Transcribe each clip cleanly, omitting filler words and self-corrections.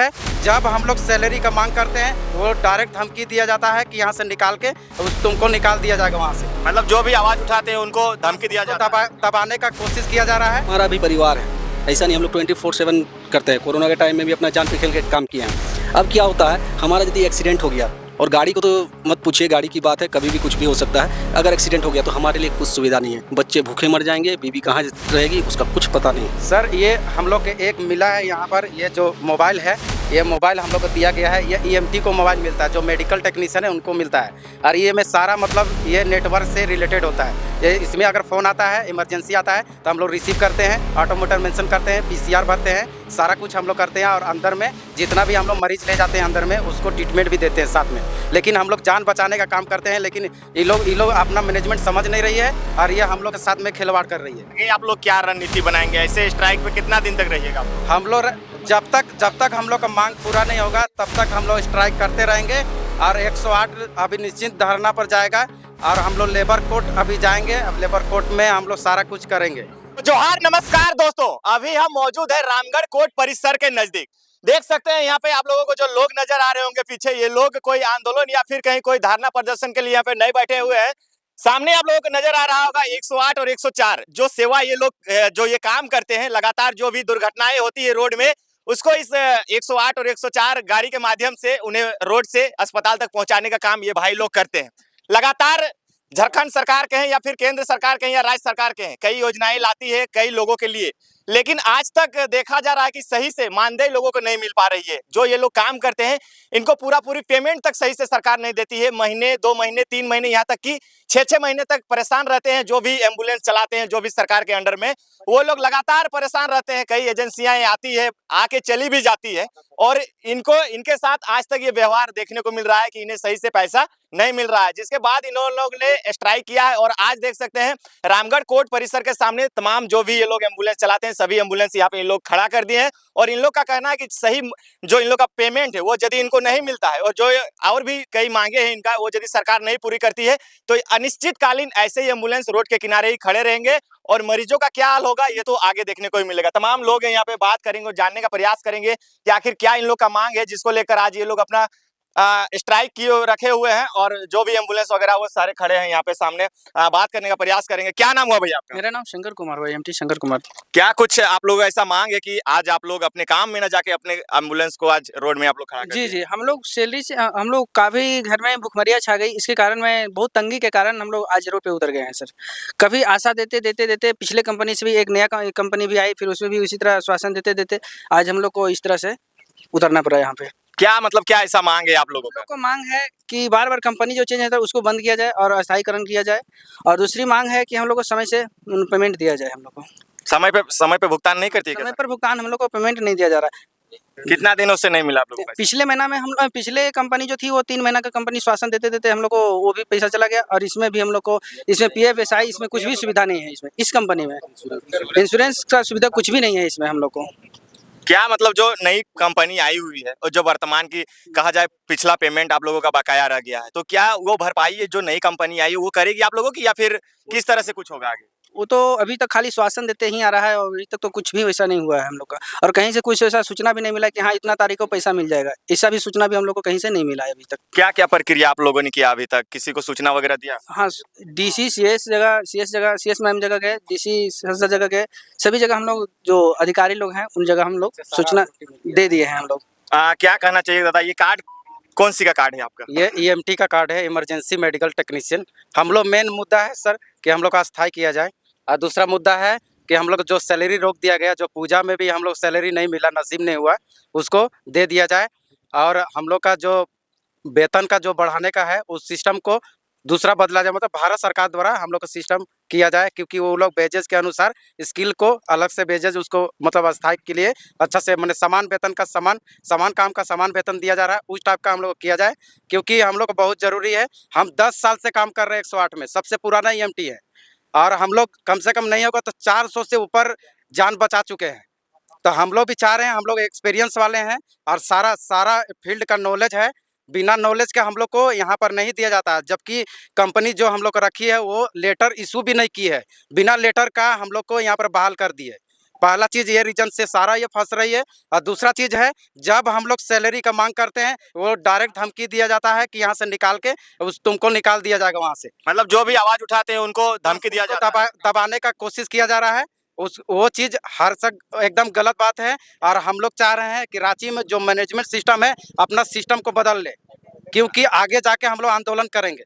है, जब हम लोग सैलरी का मांग करते हैं वो डायरेक्ट धमकी दिया जाता है कि यहाँ से निकाल के तुमको निकाल दिया जाएगा वहाँ से। मतलब जो भी आवाज उठाते हैं उनको धमकी दिया जाता है। दबाने का कोशिश किया जा रहा है। हमारा भी परिवार है, ऐसा नहीं हम लोग 24/7 करते हैं। कोरोना के टाइम में भी अपना जान पे खेल के काम किए हैं। अब क्या होता है, हमारा यदि एक्सीडेंट हो गया, और गाड़ी को तो मत पूछिए, गाड़ी की बात है, कभी भी कुछ भी हो सकता है। अगर एक्सीडेंट हो गया तो हमारे लिए कुछ सुविधा नहीं है, बच्चे भूखे मर जाएंगे, बीवी कहाँ रहेगी उसका कुछ पता नहीं। सर ये हम लोग के एक मिला है यहाँ पर, ये जो मोबाइल है, ये मोबाइल हम लोग को दिया गया है। ये EMT को मोबाइल मिलता है, जो मेडिकल टेक्नीशियन है उनको मिलता है। और ये में सारा मतलब ये नेटवर्क से रिलेटेड होता है। ये इसमें अगर फ़ोन आता है, इमरजेंसी आता है तो हम लोग रिसीव करते हैं, ऑटोमोटर मेंशन करते हैं, PCR भरते हैं, सारा कुछ हम लोग करते हैं। और अंदर में जितना भी हम लोग मरीज ले जाते हैं अंदर में उसको ट्रीटमेंट भी देते हैं साथ में। लेकिन हम लोग जान बचाने का काम करते हैं, लेकिन ये लोग अपना मैनेजमेंट समझ नहीं रही है और ये हम लोग के साथ में खिलवाड़ कर रही है। ये आप लोग क्या रणनीति बनाएंगे? ऐसे स्ट्राइक पे कितना दिन तक रहिएगा आप लोग? हम लोग जब तक हम लोग का मांग पूरा नहीं होगा तब तक हम लोग स्ट्राइक करते रहेंगे। और 108 अभी निश्चित धरना पर जाएगा और हम लोग लेबर कोर्ट अभी जाएंगे। अब लेबर कोर्ट में हम लोग सारा कुछ करेंगे। जोहार, नमस्कार दोस्तों, अभी हम मौजूद है रामगढ़ कोर्ट परिसर के नजदीक। देख सकते हैं यहाँ पे आप लोगों को जो लोग नजर आ रहे होंगे पीछे, ये लोग कोई आंदोलन या फिर कहीं कोई धरना प्रदर्शन के लिए यहाँ पे नहीं बैठे हुए हैं। सामने आप लोगों को नजर आ रहा होगा 108 और 104 जो सेवा ये लोग जो ये काम करते हैं, लगातार जो भी दुर्घटनाएं होती है रोड में, उसको इस 108 और 104 गाड़ी के माध्यम से उन्हें रोड से अस्पताल तक पहुंचाने का काम ये भाई लोग करते हैं। लगातार झारखंड सरकार के हैं या फिर केंद्र सरकार के हैं या राज्य सरकार के हैं, कई योजनाएं लाती है कई लोगों के लिए, लेकिन आज तक देखा जा रहा है कि सही से मानदेय लोगों को नहीं मिल पा रही है। जो ये लोग काम करते हैं इनको पूरी पेमेंट तक सही से सरकार नहीं देती है। महीने 2 महीने 3 महीने यहाँ तक कि 6 महीने तक परेशान रहते हैं। जो भी एम्बुलेंस चलाते हैं, जो भी सरकार के अंडर में, वो लोग लगातार परेशान रहते हैं। कई एजेंसियां आती है, आके चली भी जाती है, और इनके साथ आज तक ये व्यवहार देखने को मिल रहा है कि इन्हें सही से पैसा नहीं मिल रहा है। जिसके बाद इन लोग ने स्ट्राइक किया है। और आज देख सकते हैं रामगढ़ कोर्ट परिसर के सामने तमाम जो भी ये लोग एम्बुलेंस चलाते हैं, सभी एम्बुलेंस यहाँ पे ये लोग खड़ा कर दिए हैं। और इन लोग का कहना है कि सही जो इन लोग का पेमेंट है वो यदि इनको नहीं मिलता है, और जो और भी कई मांगे हैं इनका, वो यदि सरकार नहीं पूरी करती है तो अनिश्चितकालीन ऐसे ही एम्बुलेंस रोड के किनारे ही खड़े रहेंगे। और मरीजों का क्या हाल होगा ये तो आगे देखने को ही मिलेगा। तमाम लोग यहाँ पे बात करेंगे और जानने का प्रयास करेंगे कि आखिर क्या इन लोग का मांग है, जिसको लेकर आज ये लोग अपना स्ट्राइक किए रखे हुए हैं। और जो भी एम्बुलेंस वगैरह वो सारे खड़े हैं यहाँ पे सामने, बात करने का प्रयास करेंगे। क्या नाम हुआ भैया आपका? मेरा नाम शंकर कुमार भाई, MT शंकर कुमार। क्या कुछ आप लोग ऐसा मांग है कि आज आप लोग अपने काम में न जाके अपने एम्बुलेंस को आज रोड में आप लोग खड़ा कर जी, हम लोग सैलरी से हम लोग काफ़ी घर में भुखमरिया छा गई, इसके कारण मैं बहुत तंगी के कारण हम लोग आज रोड पे उतर गए हैं सर। कभी आशा देते पिछले कंपनी से भी एक नया कंपनी भी आई, फिर उसमें भी उसी तरह आश्वासन देते आज हम लोग को इस तरह से उतरना पड़ा यहाँ पे। क्या मतलब क्या ऐसा मांग है आप लोगों का? को मांग है कि बार-बार कंपनी जो चेंज होता है उसको बंद किया जाए और अस्थायीकरण किया जाए। और दूसरी मांग है कि हम लोग को समय से पेमेंट दिया जाए। हम लोग को समय पे भुगतान नहीं करती है? समय पर भुगतान हम लोग को पेमेंट नहीं दिया जा रहा है। कितना दिनों से नहीं मिला आप लोगों को? पिछले महीना में हम पिछले कंपनी जो थी वो 3 महीना का कंपनी श्वासन देते हम लोग को वो भी पैसा चला गया। और इसमें भी हम लोग को इसमें PF SI इसमें कुछ भी सुविधा नहीं है। इसमें इस कंपनी में इंश्योरेंस का सुविधा कुछ भी नहीं है इसमें हम लोग को। क्या मतलब जो नई कंपनी आई हुई है और जो वर्तमान की कहा जाए पिछला पेमेंट आप लोगों का बकाया रह गया है, तो क्या वो भरपाई है जो नई कंपनी आई है वो करेगी आप लोगों की, या फिर किस तरह से कुछ होगा आगे? वो तो अभी तक खाली श्वासन देते ही आ रहा है और अभी तक तो कुछ भी वैसा नहीं हुआ है हम लोग का। और कहीं से कुछ ऐसा सूचना भी नहीं मिला कि हाँ इतना तारीख को पैसा मिल जाएगा। ऐसा भी सूचना भी हम लोग को कहीं से नहीं मिला है अभी तक। क्या क्या प्रक्रिया आप लोगों ने किया अभी तक? किसी को सूचना वगैरह दिया? हाँ, DC CS मैम जगह गए, DC हर जगह गए, सभी जगह हम लोग जो अधिकारी लोग हैं उन जगह हम लोग सूचना दे दिए हैं हम लोग। क्या कहना चाहिए दादा, ये कार्ड कौन सी का कार्ड है आपका? ये EMT का कार्ड है, इमरजेंसी मेडिकल टेक्नीशियन। हम लोग मेन मुद्दा है सर कि हम लोग का अस्थायी किया जाए। और दूसरा मुद्दा है कि हम लोग जो सैलरी रोक दिया गया, जो पूजा में भी हम लोग सैलरी नहीं मिला, नसीब नहीं हुआ, उसको दे दिया जाए। और हम लोग का जो वेतन का जो बढ़ाने का है उस सिस्टम को दूसरा बदला जाए, मतलब भारत सरकार द्वारा हम लोग का सिस्टम किया जाए। क्योंकि वो लोग वेजेस के अनुसार स्किल को अलग से वेजेस उसको मतलब अस्थायी के लिए अच्छा से मैंने समान वेतन का समान काम का समान वेतन दिया जा रहा है, उस टाइप का हम लोग को किया जाए। क्योंकि हम लोग को बहुत ज़रूरी है। हम 10 साल से काम कर रहे हैं 108 में, सबसे पुराना EMT है। और हम लोग कम से कम नहीं होगा तो 400 से ऊपर जान बचा चुके हैं। तो हम लोग भी चाह रहे हैं, हम लोग एक्सपीरियंस वाले हैं और सारा फील्ड का नॉलेज है। बिना नॉलेज के हम लोग को यहाँ पर नहीं दिया जाता। जबकि कंपनी जो हम लोग को रखी है वो लेटर इशू भी नहीं की है, बिना लेटर का हम लोग को यहाँ पर बहाल कर दिए। पहला चीज़ ये रीज़न से सारा ये फँस रही है। और दूसरा चीज़ है, जब हम लोग सैलरी का माँग करते हैं, वो डायरेक्ट धमकी दिया जाता है कि यहाँ से निकाल के उस तुमको निकाल दिया जाएगा वहाँ से। मतलब जो भी आवाज उठाते हैं उनको धमकी दिया उनको जाता है। दबाने का कोशिश किया जा रहा है। उस वो चीज़ हर सक एकदम गलत बात है। और हम लोग चाह रहे हैं कि रांची में जो मैनेजमेंट सिस्टम है, अपना सिस्टम को बदल ले, क्योंकि आगे जाके हम लोग आंदोलन करेंगे।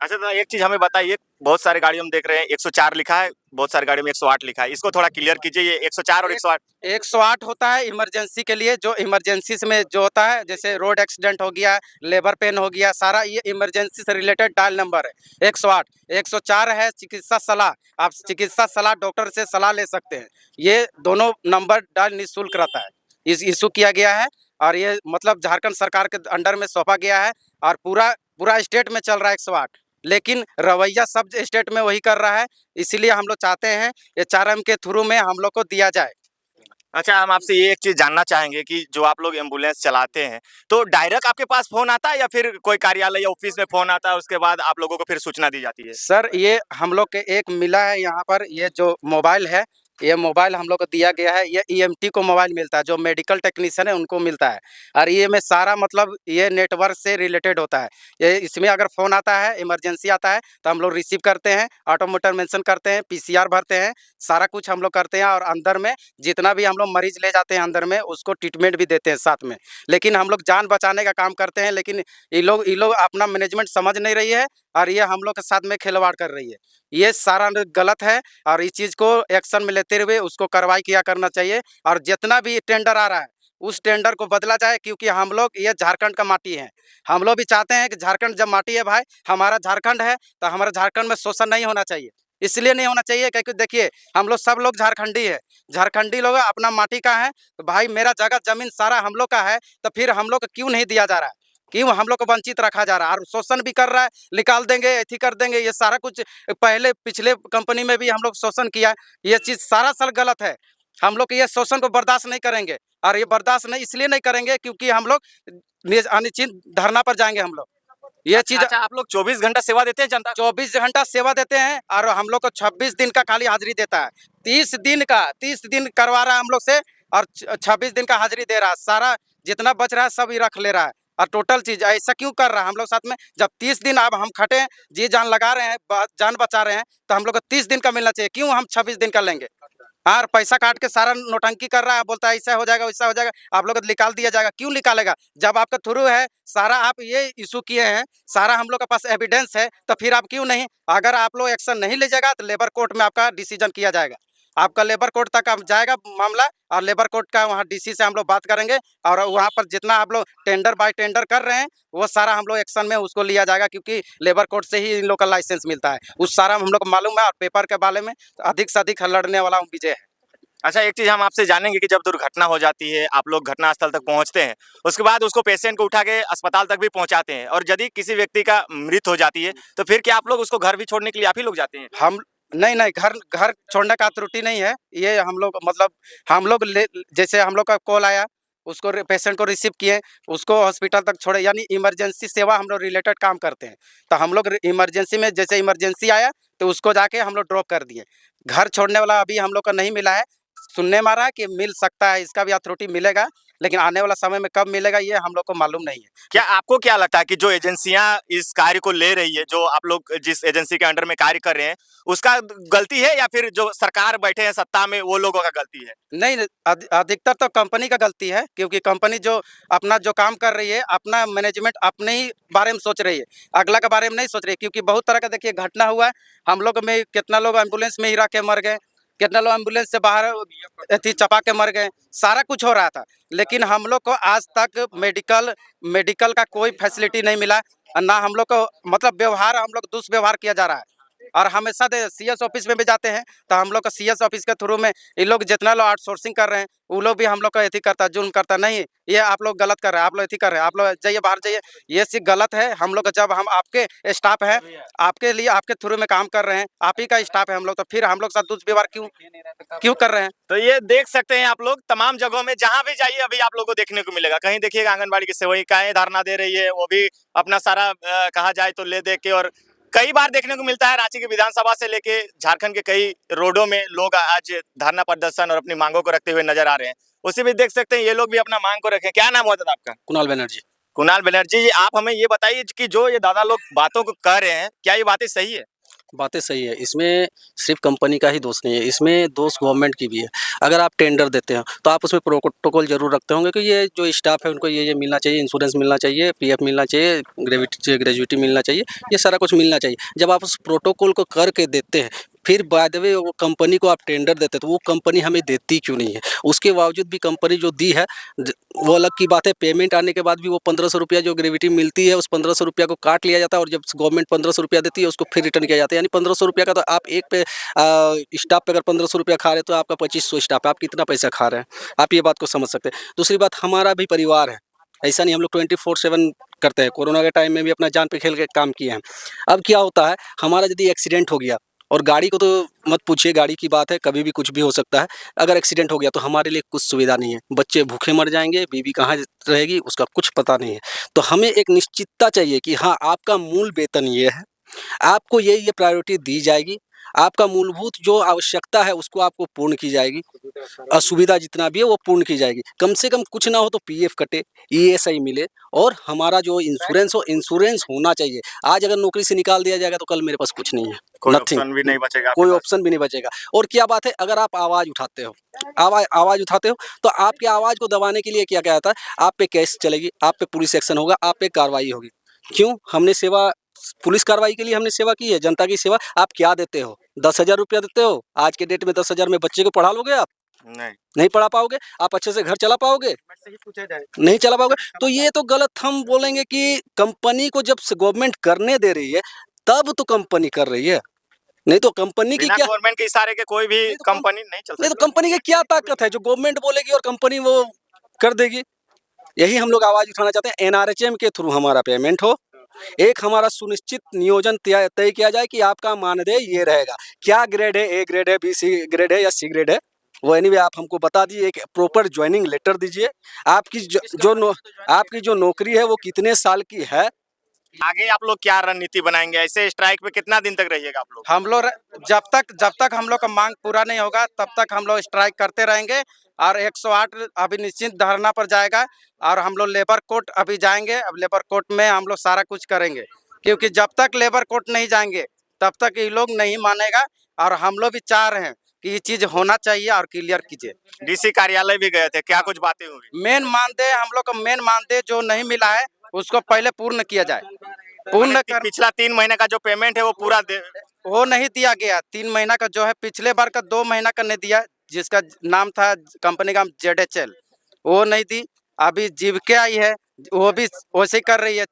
अच्छा, तो एक चीज हमें बताइए, बहुत सारी गाड़ी हम देख रहे हैं 104 लिखा है, बहुत सारी गाड़ी में 108 लिखा है, इसको थोड़ा क्लियर कीजिए। ये 104 और 108 108 होता है इमरजेंसी के लिए, जो इमरजेंसी में जो होता है, जैसे रोड एक्सीडेंट हो गया, लेबर पेन हो गया, सारा ये इमरजेंसी से रिलेटेड डायल नंबर है 108। 104 है चिकित्सा सलाह, आप चिकित्सा सलाह डॉक्टर से सलाह ले सकते हैं। ये दोनों नंबर डायल निःशुल्क रहता है, इस इशू किया गया है। और ये मतलब झारखंड सरकार के अंडर में सौंपा गया है, और पूरा पूरा स्टेट में चल रहा है 108, लेकिन रवैया सब स्टेट में वही कर रहा है। इसीलिए हम लोग चाहते हैं HRM के थ्रू में हम लोग को दिया जाए। अच्छा, हम आपसे ये एक चीज जानना चाहेंगे कि जो आप लोग एम्बुलेंस चलाते हैं, तो डायरेक्ट आपके पास फोन आता है या फिर कोई कार्यालय या ऑफिस में फोन आता है, उसके बाद आप लोगों को फिर सूचना दी जाती है? सर, ये हम लोग के एक मिला है यहाँ पर, ये जो मोबाइल है, ये मोबाइल हम लोग को दिया गया है। ये EMT को मोबाइल मिलता है, जो मेडिकल टेक्नीशियन है उनको मिलता है। और ये में सारा मतलब ये नेटवर्क से रिलेटेड होता है। ये इसमें अगर फ़ोन आता है, इमरजेंसी आता है, तो हम लोग रिसीव करते हैं, ऑटोमीटर मेंशन करते हैं, PCR भरते हैं, सारा कुछ हम लोग करते हैं। और अंदर में जितना भी हम लोग मरीज़ ले जाते हैं अंदर में, उसको ट्रीटमेंट भी देते हैं साथ में। लेकिन हम लोग जान बचाने का काम करते हैं, लेकिन ये लोग अपना मैनेजमेंट समझ नहीं रही है, और ये हम लोग के साथ में खिलवाड़ कर रही है। ये सारा गलत है, और इस चीज़ को एक्शन में लेते हुए उसको कार्रवाई किया करना चाहिए। और जितना भी टेंडर आ रहा है, उस टेंडर को बदला जाए, क्योंकि हम लोग ये झारखंड का माटी है। हम लोग भी चाहते हैं कि झारखंड जब माटी है भाई, हमारा झारखंड है, तो हमारा झारखंड में शोषण नहीं होना चाहिए। इसलिए नहीं होना चाहिए क्योंकि देखिए, हम लोग सब लोग झारखंडी है, झारखंडी लोग अपना माटी का है, तो भाई मेरा जगह ज़मीन सारा हम लोग का है, तो फिर हम लोग को क्यों नहीं दिया जा रहा है? क्यों हम लोग को वंचित रखा जा रहा है? और शोषण भी कर रहा है, निकाल देंगे, एथी कर देंगे, ये सारा कुछ पहले पिछले कंपनी में भी हम लोग शोषण किया। ये चीज़ सारा गलत है। हम लोग ये शोषण को बर्दाश्त नहीं करेंगे, और ये बर्दाश्त नहीं इसलिए नहीं करेंगे क्योंकि हम लोग अनिश्चित धरना पर जाएंगे हम लोग। ये चीज़ अच्छा, आप लोग 24 घंटा सेवा देते हैं जनता को? 24 घंटा सेवा देते हैं, और हम लोग को 26 दिन का खाली हाजिरी देता है। 30 दिन करवा रहा है हम लोग से, और 26 दिन का हाजिरी दे रहा है। सारा जितना बच रहा है सब ही रख ले रहा है। और टोटल चीज़ ऐसा क्यों कर रहा है हम लोग साथ में? जब 30 दिन अब हम खटे हैं, जी जान लगा रहे हैं, जान बचा रहे हैं, तो हम लोग को 30 दिन का मिलना चाहिए। क्यों हम 26 दिन का लेंगे? हाँ, और पैसा काट के सारा नौटंकी कर रहा है, बोलता है ऐसा हो जाएगा, वैसा हो जाएगा, आप लोग को निकाल दिया जाएगा। क्यों निकालेगा? जब आपका थ्रू है, सारा आप ये इशू किए हैं, सारा हम लोग के पास एविडेंस है, तो फिर आप क्यों नहीं? अगर आप लोग एक्शन नहीं लीजिएगा, तो लेबर कोर्ट में आपका डिसीजन किया जाएगा। आपका लेबर कोर्ट तक अब जाएगा मामला, और लेबर कोर्ट का वहाँ DC से हम लोग बात करेंगे, और वहाँ पर जितना आप लोग टेंडर बाय टेंडर कर रहे हैं, वो सारा हम लोग एक्शन में उसको लिया जाएगा, क्योंकि लेबर कोर्ट से ही इन लोग का लाइसेंस मिलता है। उस सारा हम लोग को मालूम है। और पेपर के बारे में अधिक से अधिक लड़ने वाला हूँ, विजय है। अच्छा, एक चीज हम आपसे जानेंगे कि जब दुर्घटना हो जाती है, आप लोग घटनास्थल तक पहुंचते हैं, उसके बाद उसको पेशेंट को उठा के अस्पताल तक भी पहुंचाते हैं, और यदि किसी व्यक्ति का मृत्यु हो जाती है, तो फिर क्या आप लोग उसको घर भी छोड़ने के लिए आप ही लोग जाते हैं? हम नहीं, नहीं, घर घर छोड़ने का त्रुटि नहीं है। ये हम लोग मतलब हम लोग जैसे हम लोग का कॉल आया, उसको पेशेंट को रिसीव किए, उसको हॉस्पिटल तक छोड़े, यानी इमरजेंसी सेवा हम लोग रिलेटेड काम करते हैं। तो हम लोग इमरजेंसी में जैसे इमरजेंसी आया, तो उसको जाके हम लोग ड्रॉप कर दिए। घर छोड़ने वाला अभी हम लोग को नहीं मिला है। सुनने में आ रहा है कि मिल सकता है, इसका भी अथॉरिटी मिलेगा, लेकिन आने वाला समय में कब मिलेगा ये हम लोग को मालूम नहीं है। क्या आपको क्या लगता है कि जो एजेंसियां इस कार्य को ले रही है, जो आप लोग जिस एजेंसी के अंडर में कार्य कर रहे हैं, उसका गलती है, या फिर जो सरकार बैठे हैं सत्ता में वो लोगों का गलती है? नहीं, अधिकतर तो कंपनी का गलती है, क्योंकि कंपनी जो अपना जो काम कर रही है, अपना मैनेजमेंट अपने ही बारे में सोच रही है, अगला के बारे में नहीं सोच रही है। क्योंकि बहुत तरह का देखिए घटना हुआ है, हम लोग में कितना लोग एम्बुलेंस में ही रह के मर गए, कितना लोग एम्बुलेंस से बाहर अथी चपा के मर गए, सारा कुछ हो रहा था। लेकिन हम लोग को आज तक मेडिकल का कोई फैसिलिटी नहीं मिला, और ना हम लोग को मतलब व्यवहार, हम लोग दुष्व्यवहार किया जा रहा है। और हमेशा CS ऑफिस में भी जाते हैं, तो हम लोग का CS ऑफिस के थ्रू में ये लोग जितना लोग आउटसोर्सिंग कर रहे हैं, वो लोग भी हम लोग का एथी करता है, जुल्म करता है। नहीं, ये आप लोग गलत कर रहे हैं, आप लोग एथी कर रहे हैं, आप लोग जाइए बाहर जाइए, ये चीज़ गलत है। हम लोग जब हम आपके स्टाफ हैं, आपके लिए आपके थ्रू में काम कर रहे हैं, आप ही का स्टाफ है हम लोग, तो फिर हम लोग साथ दुष्व्यवहार क्यों कर रहे हैं? तो ये देख सकते हैं आप लोग, तमाम जगहों में जहां भी जाइए अभी आप लोगों को देखने को मिलेगा। कहीं देखिएगा आंगनबाड़ी की सेविकाएं धरना दे रही है, वो भी अपना सारा कहा जाए तो ले दे के और कई बार देखने को मिलता है रांची की विधानसभा से लेके झारखंड के कई रोडों में लोग आज धरना प्रदर्शन और अपनी मांगों को रखते हुए नजर आ रहे हैं। उसी भी देख सकते हैं ये लोग भी अपना मांग को रखे। क्या नाम होता है आपका? कुणाल बनर्जी। कुणाल बनर्जी जी, आप हमें ये बताइए कि जो ये दादा लोग बातों को कह रहे हैं, क्या ये बातें सही है? बातें सही है, इसमें सिर्फ कंपनी का ही दोष नहीं है, इसमें दोष गवर्नमेंट की भी है। अगर आप टेंडर देते हैं तो आप उसमें प्रोटोकॉल जरूर रखते होंगे कि ये जो स्टाफ है उनको ये मिलना चाहिए, इंश्योरेंस मिलना चाहिए, पीएफ मिलना चाहिए, ग्रेजुएटी मिलना चाहिए, ये सारा कुछ मिलना चाहिए। जब आप उस प्रोटोकॉल को करके देते हैं, फिर बाद में वो कंपनी को आप टेंडर देते हैं तो वो कंपनी हमें देती क्यों नहीं है? उसके बावजूद भी कंपनी जो दी है वो अलग की बात है। पेमेंट आने के बाद भी वो 1500 रुपया जो ग्रेविटी मिलती है, उस 1500 रुपया को काट लिया जाता है और जब गवर्नमेंट 1500 रुपया देती है उसको फिर रिटर्न किया जाता है। यानी 1500 रुपया का तो आप एक पे स्टाफ पे अगर 1500 रुपया खा रहे हैं तो आपका 2500 स्टाफ है, आप कितना पैसा खा रहे हैं? आप ये बात को समझ सकते हैं। दूसरी बात, हमारा भी परिवार है, ऐसा नहीं हम लोग 24/7 करते हैं। कोरोना के टाइम में भी अपना जान पे खेल के काम किए हैं। अब क्या होता है, हमारा यदि एक्सीडेंट हो गया, और गाड़ी को तो मत पूछिए, गाड़ी की बात है, कभी भी कुछ भी हो सकता है। अगर एक्सीडेंट हो गया तो हमारे लिए कुछ सुविधा नहीं है, बच्चे भूखे मर जाएंगे, बीवी कहाँ रहेगी उसका कुछ पता नहीं है। तो हमें एक निश्चितता चाहिए कि हाँ, आपका मूल वेतन ये है, आपको ये प्रायोरिटी दी जाएगी, आपका मूलभूत जो आवश्यकता है उसको आपको पूर्ण की जाएगी, असुविधा जितना भी है वो पूर्ण की जाएगी। कम से कम कुछ ना हो तो पीएफ कटे, ईएसआई मिले, और हमारा जो इंश्योरेंस हो, इंश्योरेंस होना चाहिए। आज अगर नौकरी से निकाल दिया जाएगा तो कल मेरे पास कुछ नहीं है, कोई नथिंग, ऑप्शन भी नहीं बचेगा आपके कोई पास। ऑप्शन भी नहीं बचेगा। और क्या बात है, अगर आप आवाज़ उठाते हो, आवाज़ उठाते हो तो आपकी आवाज़ को दबाने के लिए क्या क्या आता है, आप पे केस चलेगी, आप पे पुलिस एक्शन होगा, आप पे कार्रवाई होगी। क्यों? हमने सेवा, पुलिस कार्रवाई के लिए हमने सेवा की है, जनता की सेवा। आप क्या देते हो? 10,000 रुपया देते हो। आज के डेट में 10,000 में बच्चे को पढ़ा लोगे आप? नहीं। नहीं पढ़ा पाओगे। आप अच्छे से घर चला पाओगे? नहीं चला पाओगे। तो ये तो गलत हम बोलेंगे कि कंपनी को जब से गवर्नमेंट करने दे रही है तब तो कंपनी कर रही है, नहीं तो कंपनी की बिना क्या, गवर्नमेंट के इशारे के कोई भी कंपनी नहीं चल नहीं तो सकती। कंपनी की क्या ताकत है जो गवर्नमेंट बोलेगी और कंपनी वो कर देगी? यही हम लोग आवाज उठाना चाहते हैं। एनआरएचएम के थ्रू हमारा पेमेंट हो, एक हमारा सुनिश्चित नियोजन तय किया जाए कि आपका मानदेय ये रहेगा। क्या ग्रेड है, ए ग्रेड है, बी सी ग्रेड है या सी ग्रेड है, वो एनीवे आप हमको बता दीजिए। एक प्रॉपर ज्वाइनिंग लेटर दीजिए। आपकी आपकी जो नौकरी है वो कितने साल की है। आगे आप लोग क्या रणनीति बनाएंगे? ऐसे स्ट्राइक पे कितना दिन तक रहिएगा आप लोग? हम लोग जब तक हम लोग का मांग पूरा नहीं होगा तब तक हम लोग स्ट्राइक करते रहेंगे। और 108 अभी निश्चित धरना पर जाएगा और हम लोग लेबर कोर्ट अभी जाएंगे। अब लेबर कोर्ट में हम लोग सारा कुछ करेंगे, क्योंकि जब तक लेबर कोर्ट नहीं जाएंगे तब तक ये लोग नहीं मानेगा। और हम लोग भी चाह रहे हैं कि ये चीज होना चाहिए और क्लियर कीजिए। डीसी कार्यालय भी गए थे, क्या कुछ बातें हुई? मेन मानदेय हम लोग का मेन मानदेय जो नहीं मिला है उसको पहले पूर्ण किया जाए। पूर्ण कर पिछला 3 महीने का जो पेमेंट है वो पूरा वो नहीं दिया गया। 3 महीना का जो है, पिछले बार का 2 महीना का नहीं दिया, जिसका नाम था कंपनी का ZHL, वो नहीं दी। अभी जीविका आई है, वो भी वैसे ही कर रही है।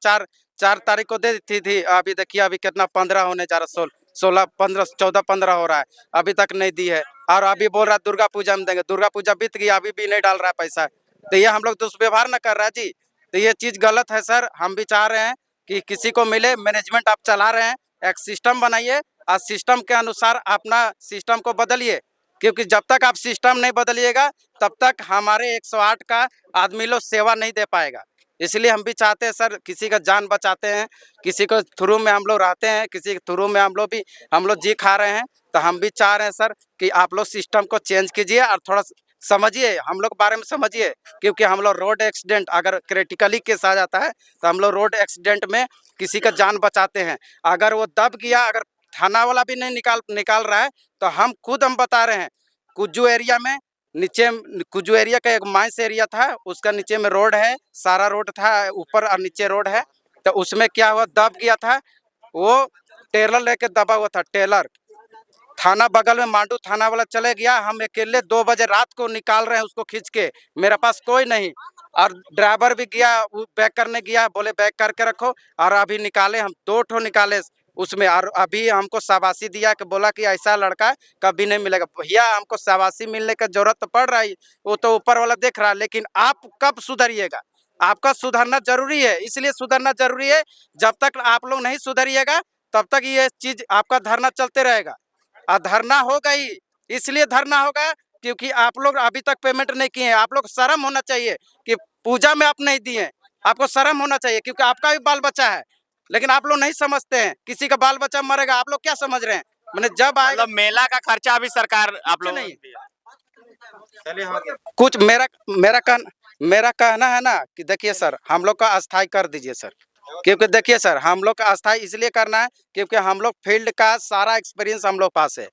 4 तारीख को दे दी थी। अभी देखिए अभी कितना 15 होने जा रहा, 16 15 14 15 हो रहा है, अभी तक नहीं दी है। और अभी बोल रहा है दुर्गा पूजा में देंगे। दुर्गा पूजा बीत गई, अभी भी नहीं डाल रहा है पैसा। तो ये हम लोग दुष्व्यवहार न कर रहा है जी। तो ये चीज गलत है सर। हम भी चाह रहे हैं कि किसी को मिले। मैनेजमेंट आप चला रहे हैं, एक सिस्टम बनाइए और सिस्टम के अनुसार अपना सिस्टम को बदलिए, क्योंकि जब तक आप सिस्टम नहीं बदलिएगा तब तक हमारे 108 का आदमी लोग सेवा नहीं दे पाएगा। इसलिए हम भी चाहते हैं सर, किसी का जान बचाते हैं, किसी को थ्रू में हम लोग रहते हैं, किसी के थ्रू में हम लोग जी खा रहे हैं। तो हम भी चाह रहे हैं सर कि आप लोग सिस्टम को चेंज कीजिए और थोड़ा समझिए, हम लोग बारे में समझिए। क्योंकि हम लोग रोड एक्सीडेंट अगर क्रिटिकली केस आ जाता है तो हम लोग रोड एक्सीडेंट में किसी का जान बचाते हैं। अगर वो दब गया, अगर थाना वाला भी नहीं निकाल रहा है तो हम बता रहे हैं। कुज्जू एरिया में नीचे, कुज्जू एरिया का एक माइंस एरिया था, उसका नीचे में रोड है, सारा रोड था, ऊपर और नीचे रोड है। तो उसमें क्या हुआ, दब गया था, वो टेलर लेके दबा हुआ था। टेलर थाना बगल में, मांडू थाना वाला चले गया। हम अकेले 2 बजे रात को निकाल रहे हैं उसको खींच के, मेरे पास कोई नहीं। और ड्राइवर भी गया, वो बैक करने गया, बोले बैक करके रखो। और अभी निकाले हम 2 ठो निकाले उसमें। और अभी हमको शाबाशी दिया कि बोला कि ऐसा लड़का कभी नहीं मिलेगा। भैया हमको शाबाशी मिलने का जरूरत तो पड़ रहा है, वो तो ऊपर वाला देख रहा है, लेकिन आप कब सुधरिएगा? आपका सुधरना जरूरी है, इसलिए सुधरना जरूरी है। जब तक आप लोग नहीं सुधरिएगा तब तक ये चीज आपका धरना चलते रहेगा। और धरना होगा ही, इसलिए धरना होगा क्योंकि आप लोग अभी तक पेमेंट नहीं किए हैं। आप लोग शर्म होना चाहिए कि पूजा में आप नहीं दिए। आपको शर्म होना चाहिए, क्योंकि आपका भी बाल बच्चा है। लेकिन आप लोग नहीं समझते हैं, किसी का बाल बच्चा मरेगा, आप लोग क्या समझ रहे हैं? मैंने जब आएगा मतलब मेला का खर्चा भी सरकार आप कुछ लोगों नहीं। को दिया। चलिए हो गया। कुछ मेरा कहना है ना कि देखिए सर, हम लोग का अस्थाई कर दीजिए सर, क्योंकि देखिए सर, हम लोग का अस्थाई इसलिए करना है क्योंकि हम लोग फील्ड का सारा एक्सपीरियंस हम लोग पास है।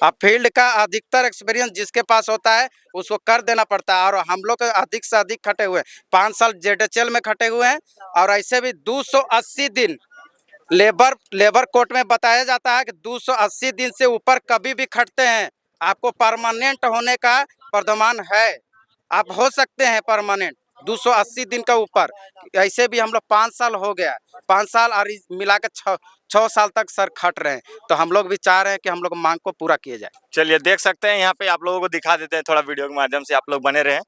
अब फील्ड का अधिकतर एक्सपीरियंस जिसके पास होता है उसको कर देना पड़ता है, और हम लोग अधिक से अधिक खटे हुए हैं, 5 साल जेडएचएल में खटे हुए हैं, और ऐसे भी 280 दिन लेबर कोर्ट में बताया जाता है कि 280 दिन से ऊपर कभी भी खटते हैं, आपको परमानेंट होने का प्रमाण है, आप हो सकते हैं परमानेंट 280 दिन का ऊपर। ऐसे भी हम लोग 5 साल हो गया, 5 साल और मिला के 6 साल तक सर खट रहे हैं, तो हम लोग भी चाह रहे हैं कि हम लोग मांग को पूरा किया जाए। चलिए देख सकते हैं यहाँ पे, आप लोगों को दिखा देते हैं थोड़ा वीडियो के माध्यम से, आप लोग बने रहें।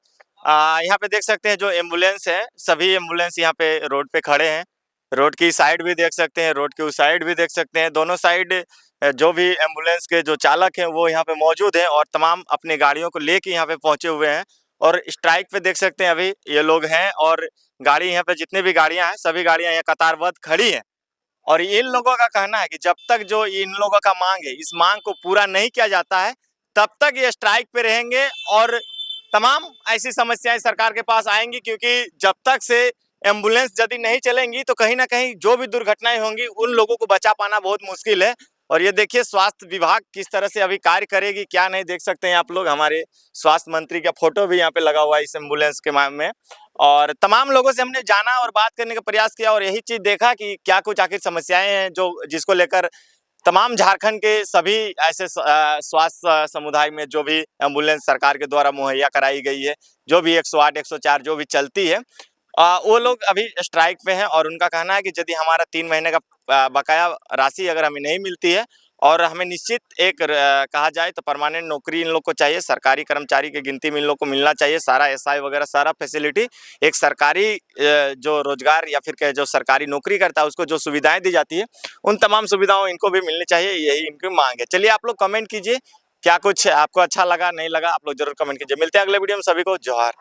यहाँ पे देख सकते हैं जो एम्बुलेंस है, सभी एम्बुलेंस यहाँ पे रोड पे खड़े हैं। रोड की साइड भी देख सकते हैं, रोड की उस साइड भी देख सकते हैं, दोनों साइड जो भी एम्बुलेंस के जो चालक हैं वो यहाँ पे मौजूद हैं और तमाम अपनी गाड़ियों को लेके यहाँ पे पहुंचे हुए हैं। और स्ट्राइक पे देख सकते हैं अभी ये लोग हैं, और गाड़ी यहाँ पे जितनी भी गाड़ियां हैं सभी गाड़ियां यहाँ कतारबद्ध खड़ी हैं। और इन लोगों का कहना है कि जब तक जो इन लोगों का मांग है, इस मांग को पूरा नहीं किया जाता है, तब तक ये स्ट्राइक पे रहेंगे और तमाम ऐसी समस्याएं सरकार के पास आएंगी, क्योंकि जब तक से एम्बुलेंस यदि नहीं चलेंगी तो कहीं ना कहीं जो भी दुर्घटनाएं होंगी उन लोगों को बचा पाना बहुत मुश्किल है। और ये देखिए स्वास्थ्य विभाग किस तरह से अभी कार्य करेगी क्या नहीं, देख सकते हैं आप लोग, हमारे स्वास्थ्य मंत्री का फोटो भी यहाँ पे लगा हुआ है इस एम्बुलेंस के में। और तमाम लोगों से हमने जाना और बात करने का प्रयास किया और यही चीज देखा कि क्या कुछ आखिर समस्याएं हैं जो जिसको लेकर तमाम झारखंड के सभी ऐसे स्वास्थ्य समुदाय में जो भी एम्बुलेंस सरकार के द्वारा मुहैया कराई गई है, जो भी 108 104 जो भी चलती है, वो लोग अभी स्ट्राइक पे हैं। और उनका कहना है कि यदि हमारा 3 महीने का बकाया राशि अगर हमें नहीं मिलती है और हमें निश्चित एक कहा जाए तो परमानेंट नौकरी इन लोग को चाहिए, सरकारी कर्मचारी की गिनती में इन लोग को मिलना चाहिए, सारा एसआई वगैरह सारा फैसिलिटी एक सरकारी जो रोजगार या फिर जो सरकारी नौकरी करता है उसको जो सुविधाएं दी जाती है उन तमाम सुविधाओं इनको भी मिलनी चाहिए, यही इनकी मांग है। चलिए आप लोग कमेंट कीजिए क्या कुछ आपको अच्छा लगा नहीं लगा, आप लोग जरूर कमेंट कीजिए। मिलते हैं अगले वीडियो में, सभी को जोहार।